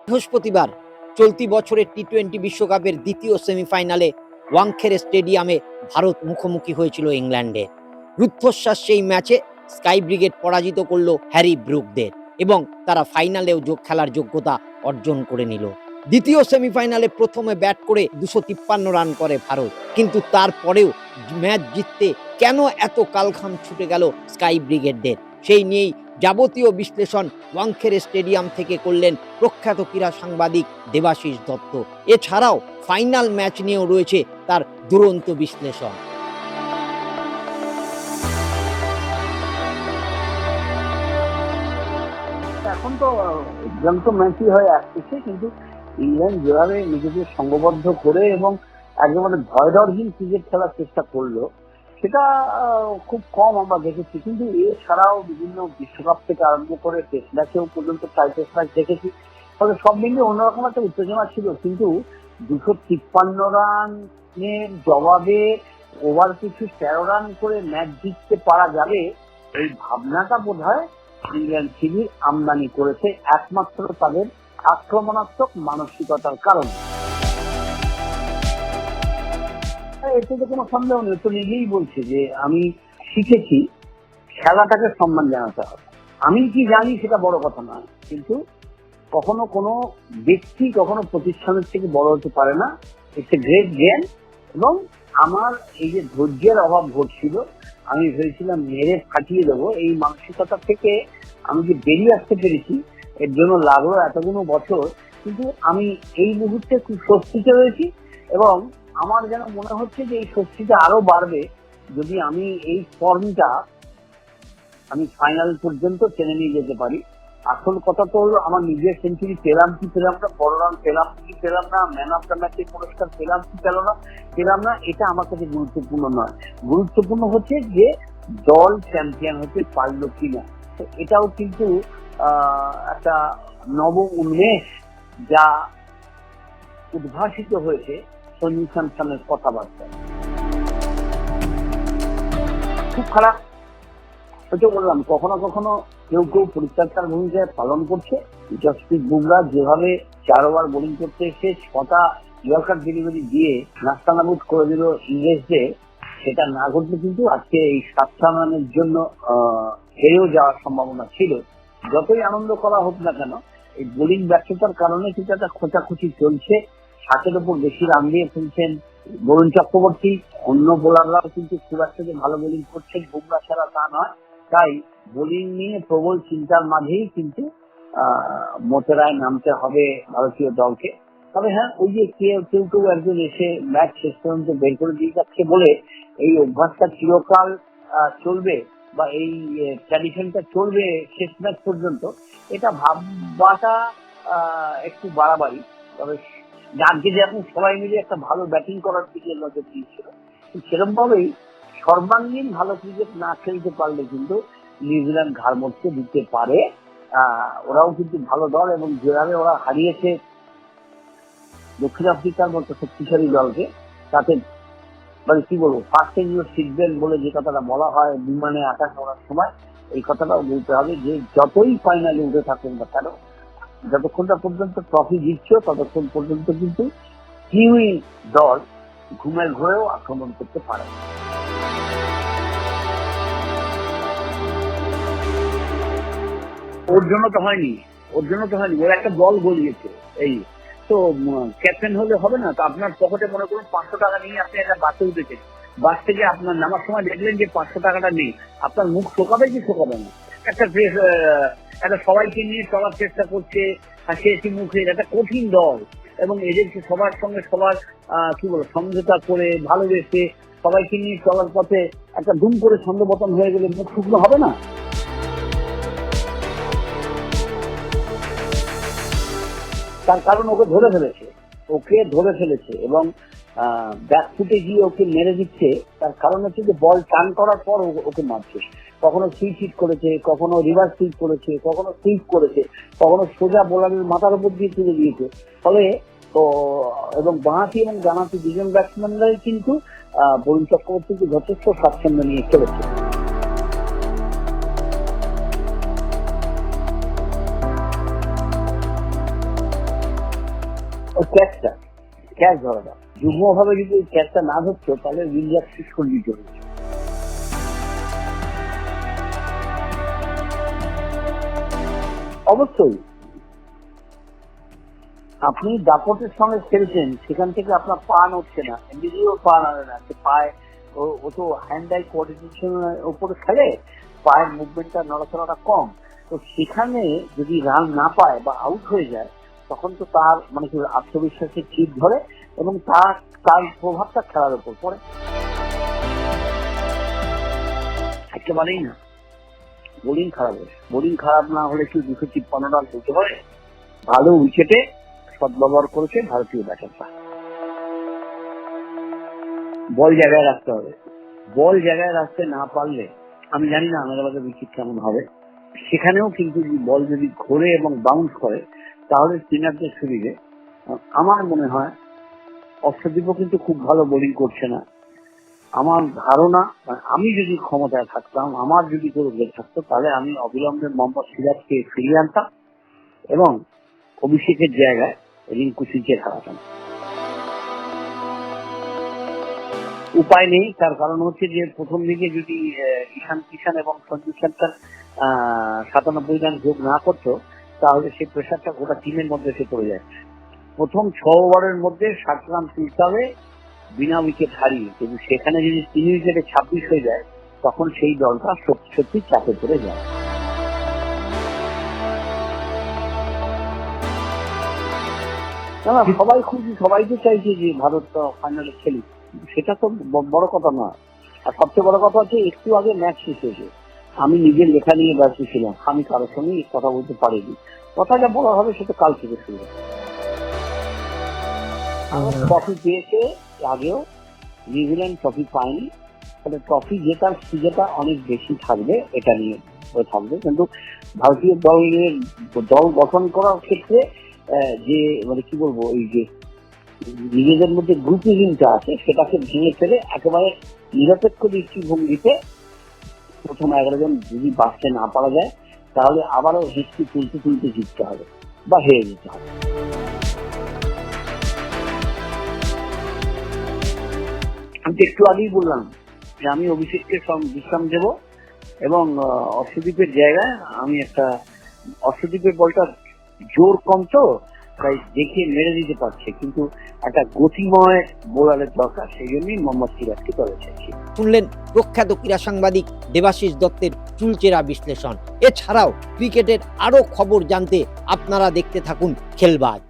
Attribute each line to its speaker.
Speaker 1: বৃহস্পতিবার চলতি বছরের টি-20 বিশ্বকাপের দ্বিতীয় সেমিফাইনালে ওয়াংখেড়ে স্টেডিয়ামে ভারত মুখোমুখি হয়েছিল ইংল্যান্ডে। রুদ্ধশ্বাস সেই ম্যাচে স্কাই ব্রিগেড পরাজিত করল হ্যারি ব্রুকদের এবং তারা ফাইনালেও খেলার যোগ্যতা অর্জন করে নিল। দ্বিতীয় সেমিফাইনালে প্রথমে ব্যাট করে 253 রান করে ভারত, কিন্তু তারপরেও ম্যাচ জিততে কেন এত কালঘাম ছুটে গেল স্কাই ব্রিগেডদের, সেই নিয়েই যাবতীয় বিশ্লেষণ ওয়াংখেড়ে স্টেডিয়াম থেকে করলেন প্রখ্যাত ক্রীড়া সাংবাদিক দেবাশিস দত্ত। এছাড়াও ফাইনাল ম্যাচ নিয়েও রয়েছে তার দুরন্ত বিশ্লেষণ।
Speaker 2: এখন তো এক্সাম তো ম্যাচই হয়ে আসছে, কিন্তু ইংল্যান্ড যেভাবে নিজেদের সংঘবদ্ধ করে এবং একেবারে ভয়ডরহীন ক্রিকেট খেলার চেষ্টা করলো সেটা খুব কম আমরা দেখেছি। কিন্তু এছাড়াও বিভিন্ন বিশ্বকাপ থেকে আরম্ভ করে টেস্ট ম্যাচেও পর্যন্ত প্রায় টেস্ট ম্যাচ দেখেছি, তবে সব মিলিয়ে অন্যরকম একটা উত্তেজনা ছিল। কিন্তু 253 রানের জবাবে ওভার পিছু 13 রান করে ম্যাচ জিততে পারা যাবে, এই ভাবনাটা বোধহয় ইংল্যান্ড শিবির আমদানি করেছে একমাত্র তাদের আক্রমণাত্মক মানসিকতার কারণে। এতে তো কোনো সন্দেহ নেই, তো নিজেই বলছে যে আমি শিখেছি খেলাটাকে সম্মান জানাতে হবে। আমি কি জানি সেটা বড় কথা না, কিন্তু কখনো কোনো ব্যক্তি কখনো প্রতিষ্ঠানের থেকে বড় হতে পারে না। It's a great game. এবং আমার এই যে ধৈর্যের অভাব ঘটছিল, আমি ভেবেছিলাম মেরে ফাটিয়ে দেবো, এই মানসিকতা থেকে আমি যে বেরিয়ে আসতে পেরেছি এর জন্য লাগলো এতগুলো বছর। কিন্তু আমি এই মুহূর্তে খুব স্বস্তিতে রয়েছি এবং আমার যেন মনে হচ্ছে যে এই স্বস্তিটা আরো বাড়বে যদি আমি এই ফর্মটা আমি ফাইনাল পর্যন্ত টেনে নিয়ে যেতে পারি। আসল কথা তো হলো আমার নিজের সেঞ্চুরি পেলাম কি পেলাম না, বড় রান পেলাম কি পেলাম না, ম্যান অফ দ্য ম্যাচের পুরস্কার পেলাম কি পেলাম না, এটা আমার কাছে গুরুত্বপূর্ণ নয়। গুরুত্বপূর্ণ হচ্ছে যে দল চ্যাম্পিয়ন হতে পারলো কিনা। তো এটাও কিন্তু একটা নব উন্মেষ যা উদ্ভাসিত হয়েছে সঞ্জু স্যামসনের কথাবার্তা। খুব খারাপ হয়তো বললাম, কখনো কখনো কেউ কেউ পরিচর্যার ভূমিকা পালন করছে। জসপ্রীত বুমরা যেভাবে 4 ওভার বোলিং করতে এসে 6টা ইয়র্কার ডেলিভারি দিয়ে নাস্তানাবুদ করে দিল ইংরেজদের, সেটা না ঘটলে কিন্তু আজকে এই 7 রানের জন্য হেরেও যাওয়ার সম্ভাবনা ছিল। যতই আনন্দ করা হোক না কেন, এই বোলিং ব্যর্থতার কারণে কিন্তু একটা খোঁচাখুচি চলছে। 60-এর উপর বেশি রান দিয়ে ফেলছেন বরুণ চক্রবর্তী, অন্য বোলাররাও কিন্তু খুব একটা যে ভালো বোলিং করছেন বুমরা ছাড়া তা নয়। তাই বোলিং নিয়ে প্রবল চিন্তার মাঝেই কিন্তু মোটেরায় নামতে হবে ভারতীয় দলকে। তবে হ্যাঁ, ওই যে কেউ কেউ একজন এসে ম্যাচ শেষ পর্যন্ত বের করে দিয়ে যাচ্ছে বলে এই অভ্যাসটা চিরকাল চলবে বা এই ট্র্যাডিশনটা চলবে শেষ ম্যাচ পর্যন্ত, এটা ভাববাটা একটু বাড়াবাড়ি। তবে আজকে যে এখন সবাই মিলে একটা ভালো ব্যাটিং করার দিকে নজর দিয়েছিল, সেরকম ভাবেই সর্বাঙ্গীন ভালো ক্রিকেট না খেলতে পারলে কিন্তু নিউজিল্যান্ড ঘাড় মটকে দিতে পারে। ওরাও কিন্তু ভালো দল এবং যেভাবে ওরা হারিয়েছে দক্ষিণ আফ্রিকার মতো শক্তিশালী দলকে, তাতে মানে কি বলবো, ফার্স্ট এগুলো শিখবেন বলে যে কথাটা বলা হয় বিমানে আকাশ ওড়ার সময়, এই কথাটাও বলতে হবে যে যতই ফাইনালে উঠে থাকুন না কেন, যতক্ষণ না পর্যন্ত ট্রফি জিতছ ততক্ষণ পর্যন্ত কিন্তু কিউই দল ঘুমের ঘরেও আক্রমণ করতে পারে। ওর জন্য তো হয়নি, ওর একটা দল গলিয়েছে। এই তো ক্যাপ্টেন হলে হবে না তো? আপনার পকেটে মনে করুন 500 টাকা নিয়ে আপনি একটা বাসে উঠেছেন, বাস থেকে আপনার নামার সময় দেখলেন যে 500 টাকাটা নেই, আপনার মুখ শোকাবে কি শোকাবে না? একটা সবাইকে নিয়ে চলার চেষ্টা করছে হাসি হাসি মুখে, একটা কঠিন দল এবং এদেরকে সবার সঙ্গে সবার সমঝোতা করে ভালোবেসে সবাইকে নিয়ে চলার পথে একটা ধুম করে ছন্দপতন হয়ে গেলে মুখ শুকনো হবে না? তার কারণ ওকে ধরে ফেলেছে এবং ব্যাকফুটে গিয়ে ওকে মেরে দিচ্ছে। তার কারণ হচ্ছে যে বল টার্ন করার পর ওকে মারছে। কখনো সুইচ হিট করেছে, কখনো রিভার্স সুইচ করেছে, কখনো সুইপ করেছে, কখনো সোজা বোলারের মাথার উপর দিয়ে তুলে দিয়েছে। ফলে তো এবং বাঁহাতি এবং ডানহাতি দুজন ব্যাটসম্যানরাই কিন্তু বরুণ চক্রবর্তীকে যথেষ্ট স্বাচ্ছন্দ্য নিয়ে খেলেছে। ওই ক্যাচ ধরাটা যুগ্মভাবে যদি ওই ক্যাচটা না ধরতো তাহলে ইন্ডিয়া 6 করে দিতে হতো। অবশ্যই আপনি দাপটের সঙ্গে খেলছেন, সেখান থেকে আপনার পা নড়ছে না, এমনিতেও পা নাড়ে না, সে পায়ে ও তো হ্যান্ড আই কোঅর্ডিনেশনের উপরে খেলে, পায়ের মুভমেন্টটা নড়াচড়াটা কম, তো সেখানে যদি রান না পায় বা আউট হয়ে যায় তখন তো তার মানে কি আত্মবিশ্বাসের চিপ ধরে এবং তার প্রভাবটা খেলার উপর পড়ে। একেবারেই না, বোলিং খারাপ হয়েছে, বোলিং খারাপ না হলে কি 253 রান তুলতে পারে? ভালো উইকেটে সদ্ব্যবহার করেছে ভারতীয় ব্যাটাররা। বল জায়গায় রাখতে হবে, বল জায়গায় রাখতে না পারলে আমি জানি না আহমেদাবাদের উইকেট কেমন হবে। সেখানেও কিন্তু বল যদি ঘোরে এবং বাউন্স করে তাহলে স্পিনারদের সুবিধে। আমার মনে হয় অর্শদীপও কিন্তু খুব ভালো বোলিং করছে না। আমার ধারণা, আমি যদি ক্ষমতায় থাকতাম, আমার যদি কেউ থাকতো, তাহলে আমি অবিলম্বে মোহাম্মদ সিরাজকে ফিরিয়ে আনতাম এবং অভিষেকের জায়গায় রিঙ্কু সিংকে হারাতাম। উপায় নেই, তার কারণ হচ্ছে যে প্রথম দিকে যদি ঈশান কিষান এবং সঞ্জু স্যামসন 97 রান যোগ না করতো তাহলে সেই প্রেশারটা গোটা টিমের মধ্যে এসে পড়ে যায়। প্রথম 6 ওভারের মধ্যে 60 রান তুলতে হবে বিনা উইকেট হারিয়ে, কিন্তু সেখানে যদি 3 উইকেটে 26 হয়ে যায় তখন সেই দলটা সত্যি চাপে পড়ে যায়। সবাই খুশি, সবাই তো চাইছে যে ভারত ফাইনালে খেলি, সেটা তো বড় কথা না। আর সবচেয়ে বড় কথা হচ্ছে একটু আগে ম্যাচ শেষ হয়েছে, আমি নিজের লেখা নিয়ে ব্যস্ত ছিলাম, আমি কারোর সঙ্গে কথা বলতে পারিনি। কথাটা বলা হবে সেটা কাল থেকে শুরু হবে। ট্রফি পেয়েছে আগেও, নিউজিল্যান্ড ট্রফি পায়নি, তাহলে ট্রফি জেতার সুযোগটা অনেক বেশি থাকবে, এটা নিয়ে থাকবে। কিন্তু ভারতীয় দল গঠন করার ক্ষেত্রে যে মানে কি বলবো, এই যে নিজেদের মধ্যে গ্রুপিজমটা আছে সেটাকে ভেঙে ফেলে একেবারে নিরপেক্ষ দৃষ্টিভঙ্গিতে প্রথম 11 জন যদি বাঁচতে না পারা যায় তাহলে আবারও হিস্ট্রি তুলতে জিততে হবে বা হেরে যেতে হবে। আমি একটু আগেই বললাম যে আমি অভিষেককে বিশ্রাম দেব এবং অর্শদীপের জায়গায় আমি অর্শদীপের বলটা জোর কম তো তাই দেখে মেরে দিতে পারছে, কিন্তু একটা গতিময় বোলারের দরকার, সেই জন্যই মোহাম্মদ সিরাজকে দলে চাইছি।
Speaker 1: শুনলেন প্রখ্যাত ক্রীড়া সাংবাদিক দেবাশিস দত্তের চুলচেরা বিশ্লেষণ। এছাড়াও ক্রিকেটের আরো খবর জানতে আপনারা দেখতে থাকুন খেলবাজ।